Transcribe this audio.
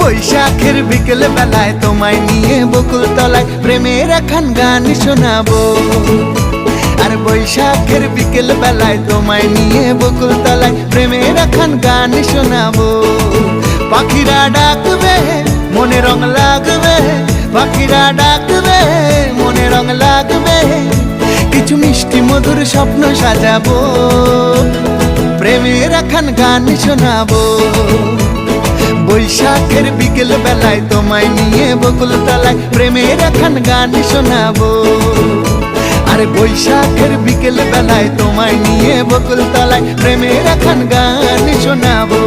বৈশাখের বিকেল বেলায় তোমায় নিয়ে বকুল তলায় প্রেমের একখান গান শোনাবো। আর বৈশাখের বিকেল বেলায় তোমায় নিয়ে বকুল তলায় প্রেমের একখান গান শোনাবো। পাখিরা ডাকবে মনে রং লাগবে, পাখিরা ডাকবে মনে রং লাগবে, কিছু মিষ্টি মধুর স্বপ্ন সাজাবো, প্রেমের একখান গান শোনাবো। বৈশাখের বিকেল বেলায় তোমায় নিয়ে বকুল তলায় প্রেমের একখান গান শোনাবো। আরে বৈশাখের বিকেল বেলায় তোমায় নিয়ে বকুল তলায় প্রেমের একখান গান শোনাবো।